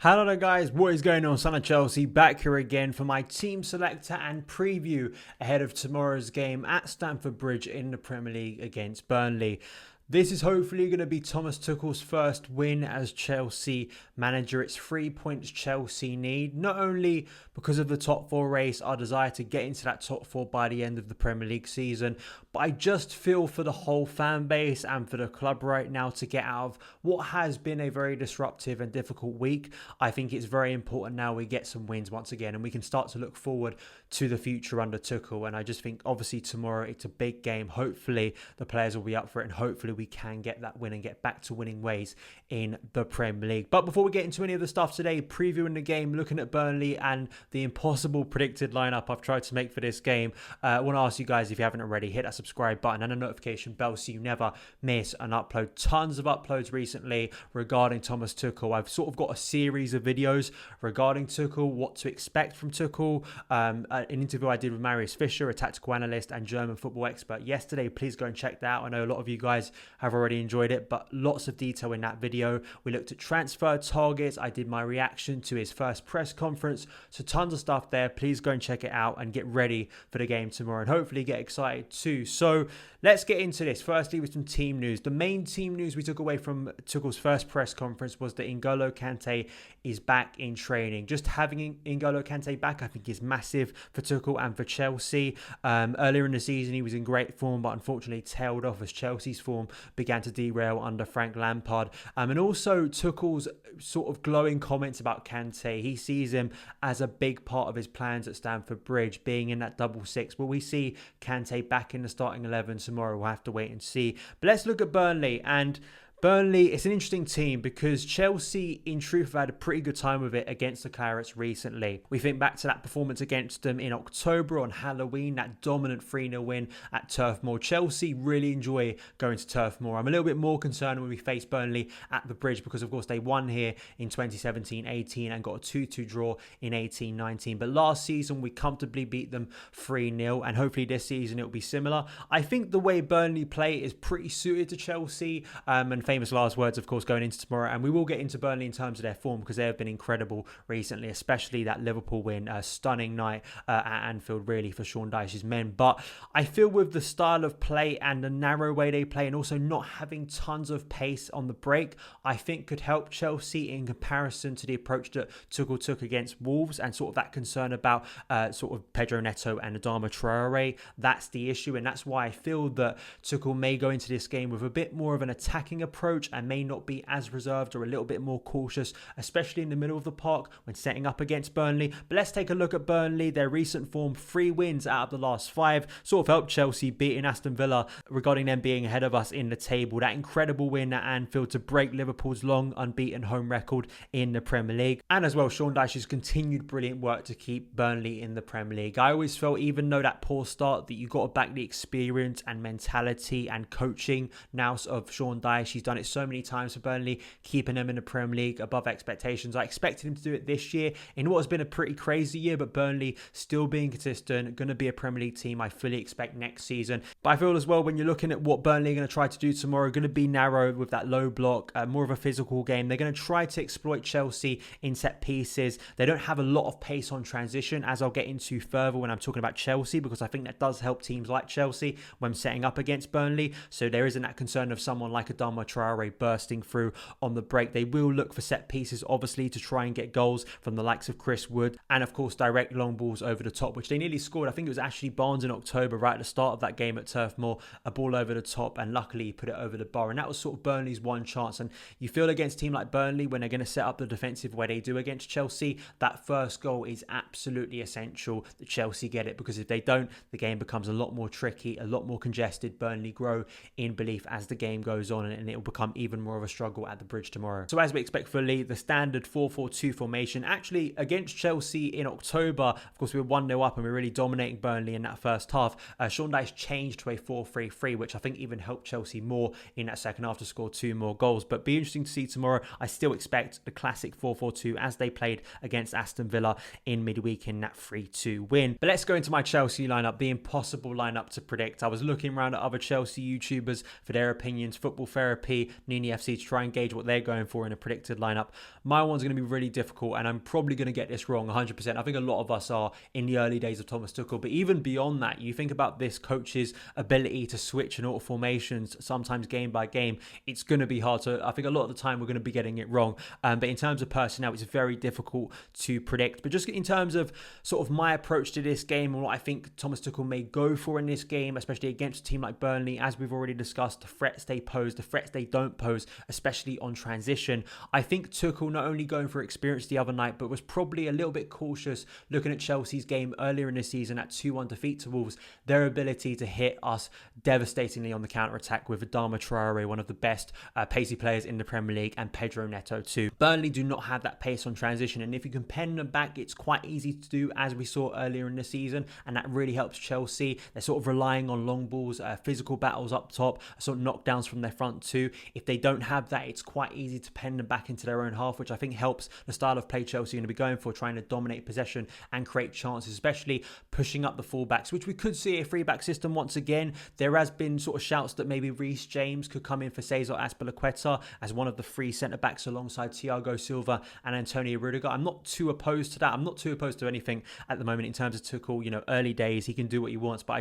Hello there guys, what is going on? Son of Chelsea back here again for my team selector and preview ahead of tomorrow's game at Stamford Bridge in the Premier League against Burnley. This is hopefully going to be Thomas Tuchel's first win as Chelsea manager. It's 3 points Chelsea need, not only because of the top four race, our desire to get into that top four by the end of the Premier League season, but I just feel for the whole fan base and for the club right now to get out of what has been a very disruptive and difficult week. I think it's very important now we get some wins once again and we can start to look forward to the future under Tuchel. And I just think obviously tomorrow it's a big game. Hopefully the players will be up for it and hopefully we can get that win and get back to winning ways in the Premier League. But before we get into any of the stuff today, previewing the game, looking at Burnley and the impossible predicted lineup I've tried to make for this game, I want to ask you guys, if you haven't already, hit that subscribe button and a notification bell so you never miss an upload. Tons of uploads recently regarding Thomas Tuchel. I've sort of got a series of videos regarding Tuchel, what to expect from Tuchel, an interview I did with Marius Fischer, a tactical analyst and German football expert yesterday. Please go and check that out. I know a lot of you guys have already enjoyed it, but lots of detail in that video. We looked at transfer targets. I did my reaction to his first press conference. So tons of stuff there. Please go and check it out and get ready for the game tomorrow and hopefully get excited too. So let's get into this. Firstly, with some team news. The main team news we took away from Tuchel's first press conference was that N'Golo Kante is back in training. Just having N'Golo Kante back, I think, is massive for Tuchel and for Chelsea. Earlier in the season, he was in great form, but unfortunately tailed off as Chelsea's form began to derail under Frank Lampard. And also Tuchel's sort of glowing comments about Kante. He sees him as a big part of his plans at Stamford Bridge, being in that double six. Will we see Kante back in the starting 11 tomorrow? We'll have to wait and see. But let's look at Burnley. And Burnley, it's an interesting team because Chelsea, in truth, have had a pretty good time with it against the Clarets recently. We think back to that performance against them in October on Halloween, that dominant 3-0 win at Turf Moor. Chelsea really enjoy going to Turf Moor. I'm a little bit more concerned when we face Burnley at the Bridge because, of course, they won here in 2017-18 and got a 2-2 draw in 18-19. But last season, we comfortably beat them 3-0, and hopefully this season it will be similar. I think the way Burnley play is pretty suited to Chelsea, and famous last words, of course, going into tomorrow. And we will get into Burnley in terms of their form because they have been incredible recently, especially that Liverpool win. A stunning night at Anfield, really, for Sean Dyche's men. But I feel with the style of play and the narrow way they play and also not having tons of pace on the break, I think could help Chelsea in comparison to the approach that Tuchel took against Wolves and sort of that concern about sort of Pedro Neto and Adama Traore. That's the issue, and that's why I feel that Tuchel may go into this game with a bit more of an attacking approach and may not be as reserved or a little bit more cautious, especially in the middle of the park when setting up against Burnley. But let's take a look at Burnley. Their recent form, 3 wins out of the last 5, sort of helped Chelsea beating Aston Villa regarding them being ahead of us in the table. That incredible win at Anfield to break Liverpool's long unbeaten home record in the Premier League. And as well, Sean Dyche's continued brilliant work to keep Burnley in the Premier League. I always felt, even though that poor start, that you got to back the experience and mentality and coaching now of Sean Dyche. He's done it so many times for Burnley, keeping them in the Premier League above expectations. I expected him to do it this year in what has been a pretty crazy year, but Burnley still being consistent, going to be a Premier League team I fully expect next season. But I feel as well, when you're looking at what Burnley are going to try to do tomorrow, going to be narrow with that low block, more of a physical game. They're going to try to exploit Chelsea in set pieces. They don't have a lot of pace on transition, as I'll get into further when I'm talking about Chelsea, because I think that does help teams like Chelsea when setting up against Burnley. So there isn't that concern of someone like Adama Traore bursting through on the break. They will look for set pieces, obviously, to try and get goals from the likes of Chris Wood and, of course, direct long balls over the top, which they nearly scored. I think it was Ashley Barnes in October, right at the start of that game at Turf Moor, a ball over the top, and luckily he put it over the bar. And that was sort of Burnley's one chance. And you feel against a team like Burnley, when they're going to set up the defensive way they do against Chelsea, that first goal is absolutely essential that Chelsea get it, because if they don't, the game becomes a lot more tricky, a lot more congested. Burnley grow in belief as the game goes on, and it will become even more of a struggle at the Bridge tomorrow. So as we expect fully, the standard 4-4-2 formation. Actually, against Chelsea in October, of course, we were 1-0 up and we were really dominating Burnley in that first half. Sean Dyche changed to a 4-3-3, which I think even helped Chelsea more in that second half to score 2 more goals. But be interesting to see tomorrow. I still expect the classic 4-4-2 as they played against Aston Villa in midweek in that 3-2 win. But let's go into my Chelsea lineup, the impossible lineup to predict. I was looking around at other Chelsea YouTubers for their opinions. Football Therapy Chelsea, Nini FC to try and gauge what they're going for in a predicted lineup. My one's going to be really difficult, and I'm probably going to get this wrong 100%. I think a lot of us are in the early days of Thomas Tuchel, but even beyond that, you think about this coach's ability to switch and alter formations, sometimes game by game, it's going to be hard. So I think a lot of the time we're going to be getting it wrong. But in terms of personnel, it's very difficult to predict. But just in terms of sort of my approach to this game and what I think Thomas Tuchel may go for in this game, especially against a team like Burnley, as we've already discussed, the threats they pose, the threats they don't pose, especially on transition. I think Tuchel not only going for experience the other night, but was probably a little bit cautious looking at Chelsea's game earlier in the season at 2-1 defeat to Wolves, their ability to hit us devastatingly on the counter-attack with Adama Traore, one of the best pacey players in the Premier League, and Pedro Neto too. Burnley do not have that pace on transition, and if you can pen them back, it's quite easy to do, as we saw earlier in the season, and that really helps Chelsea. They're sort of relying on long balls, physical battles up top, sort of knockdowns from their front two. If they don't have that, it's quite easy to pen them back into their own half, which I think helps the style of play Chelsea are going to be going for, trying to dominate possession and create chances, especially pushing up the fullbacks, which we could see a 3-back system once again. There has been sort of shouts that maybe Reece James could come in for Cesar Azpilicueta as one of the 3 centre-backs alongside Thiago Silva and Antonio Rudiger. I'm not too opposed to that. I'm not too opposed to anything at the moment in terms of Tuchel. You know, early days, he can do what he wants, but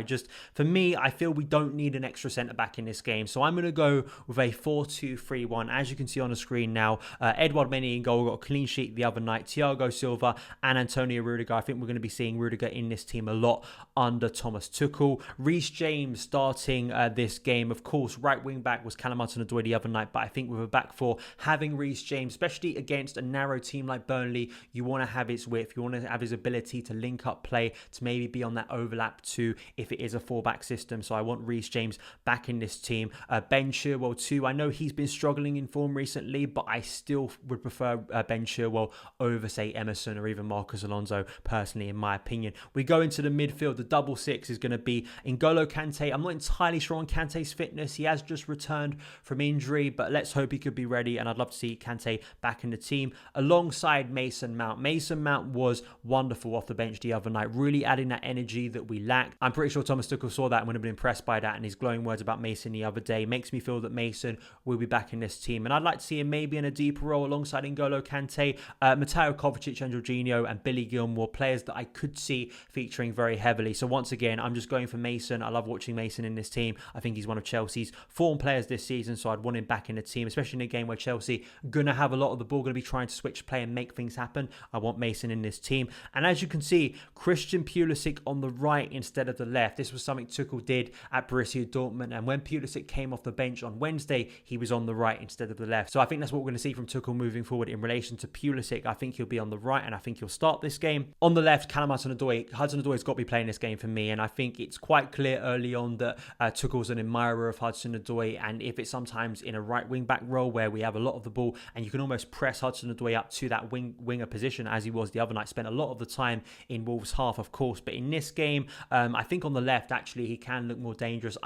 for me, I feel we don't need an extra centre-back in this game. So I'm going to go with a 4-2-3-1. As you can see on the screen now, Edouard Mendy in goal, got a clean sheet the other night. Thiago Silva and Antonio Rudiger. I think we're going to be seeing Rudiger in this team a lot under Thomas Tuchel. Reece James starting this game. Of course, right wing back was Callum Hudson-Odoi the other night, but I think with a back four, having Reece James, especially against a narrow team like Burnley, you want to have his width, you want to have his ability to link up play, to maybe be on that overlap too if it is a 4-back system. So I want Reece James back in this team. Ben Chilwell too. I know he's been struggling in form recently, but I still would prefer Ben Chilwell over, say, Emerson or even Marcos Alonso, personally, in my opinion. We go into the midfield. The double six is going to be N'Golo Kante. I'm not entirely sure on Kante's fitness. He has just returned from injury, but let's hope he could be ready, and I'd love to see Kante back in the team alongside Mason Mount. Mason Mount was wonderful off the bench the other night, really adding that energy that we lacked. I'm pretty sure Thomas Tuchel saw that and would have been impressed by that, and his glowing words about Mason the other day makes me feel that Mason will be back in this team, and I'd like to see him maybe in a deeper role alongside N'Golo Kante, Mateo Kovacic and Jorginho, and Billy Gilmore, players that I could see featuring very heavily. So once again, I'm just going for Mason. I love watching Mason in this team. I think he's one of Chelsea's form players this season, so I'd want him back in the team, especially in a game where Chelsea are going to have a lot of the ball, going to be trying to switch play and make things happen. I want Mason in this team. And as you can see, Christian Pulisic on the right instead of the left. This was something Tuchel did at Borussia Dortmund, and when Pulisic came off the bench on Wednesday, he was on the right instead of the left. So I think that's what we're going to see from Tuchel moving forward in relation to Pulisic. I think he'll be on the right, and I think he'll start this game. On the left, Callum Hudson-Odoi. Hudson-Odoi's got to be playing this game for me, and I think it's quite clear early on that Tuchel's an admirer of Hudson-Odoi, and if it's sometimes in a right wing-back role where we have a lot of the ball and you can almost press Hudson-Odoi up to that winger position as he was the other night, spent a lot of the time in Wolves' half, of course, but in this game, I think on the left, actually, he can look more dangerous.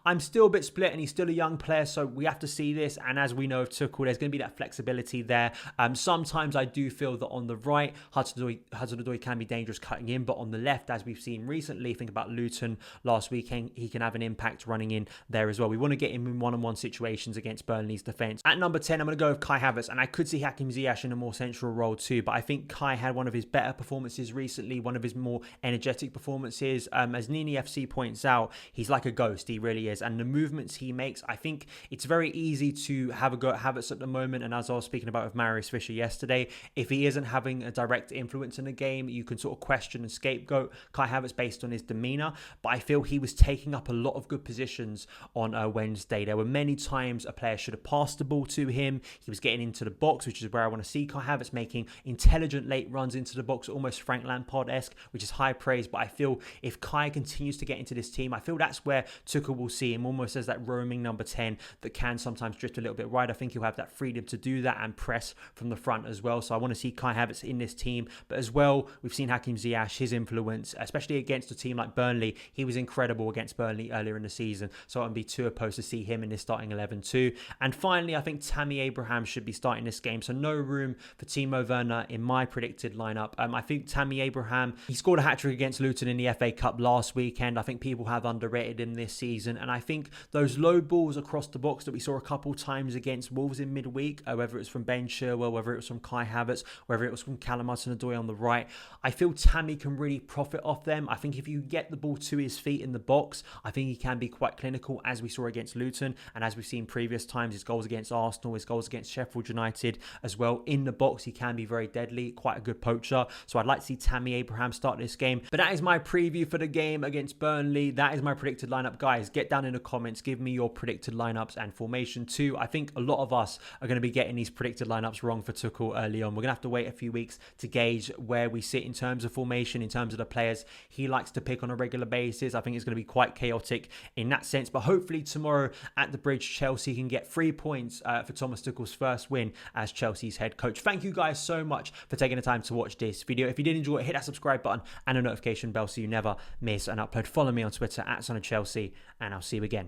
I'm still a bit split, and he's still a young player, so we have to see this, and as we know of Tuchel, there's going to be that flexibility there. Sometimes I do feel that on the right, Hudson-Odoi can be dangerous cutting in, but on the left, as we've seen recently, think about Luton last weekend, he can have an impact running in there as well. We want to get him in one-on-one situations against Burnley's defence. At number 10, I'm going to go with Kai Havertz, and I could see Hakim Ziyech in a more central role too, but I think Kai had one of his better performances recently, one of his more energetic performances. As Nini FC points out, he's like a ghost, he really is, and the movements he makes, I think it's very easy to have a go at Havertz at the moment, and as I was speaking about with Marius Fisher yesterday, if he isn't having a direct influence in the game, you can sort of question and scapegoat Kai Havertz based on his demeanour, but I feel he was taking up a lot of good positions on Wednesday. There were many times a player should have passed the ball to him. He was getting into the box, which is where I want to see Kai Havertz making intelligent late runs into the box, almost Frank Lampard-esque, which is high praise, but I feel if Kai continues to get into this team, I feel that's where Tuchel will see him almost as that roaming number 10 that can sometimes drift a little bit wide. I think he'll have that freedom to do that and press from the front as well. So I want to see Kai Havertz in this team, but as well, we've seen Hakim Ziyech, his influence, especially against a team like Burnley. He was incredible against Burnley earlier in the season, so I wouldn't be too opposed to see him in this starting 11 too. And finally, I think Tammy Abraham should be starting this game, so no room for Timo Werner in my predicted lineup. I think Tammy Abraham, he scored a hat-trick against Luton in the FA Cup last weekend. I think people have underrated him this season, and I think those low balls across the box that we saw a couple times against Wolves in midweek, whether it was from Ben Chilwell, whether it was from Kai Havertz, whether it was from Callum Hudson-Odoi on the right. I feel Tammy can really profit off them. I think if you get the ball to his feet in the box, I think he can be quite clinical, as we saw against Luton, and as we've seen previous times, his goals against Arsenal, his goals against Sheffield United as well. In the box, he can be very deadly, quite a good poacher. So I'd like to see Tammy Abraham start this game. But that is my preview for the game against Burnley. That is my predicted lineup. Guys, get down in the comments, give me your predicted lineups and formation too. I think a lot of us are going to be getting these predicted lineups wrong for Tuchel early on. We're going to have to wait a few weeks to gauge where we sit in terms of formation, in terms of the players he likes to pick on a regular basis. I think it's going to be quite chaotic in that sense. But hopefully tomorrow at the Bridge, Chelsea can get 3 points for Thomas Tuchel's first win as Chelsea's head coach. Thank you guys so much for taking the time to watch this video. If you did enjoy it, hit that subscribe button and a notification bell so you never miss an upload. Follow me on Twitter at SonOfChelsea, and I'll see you again.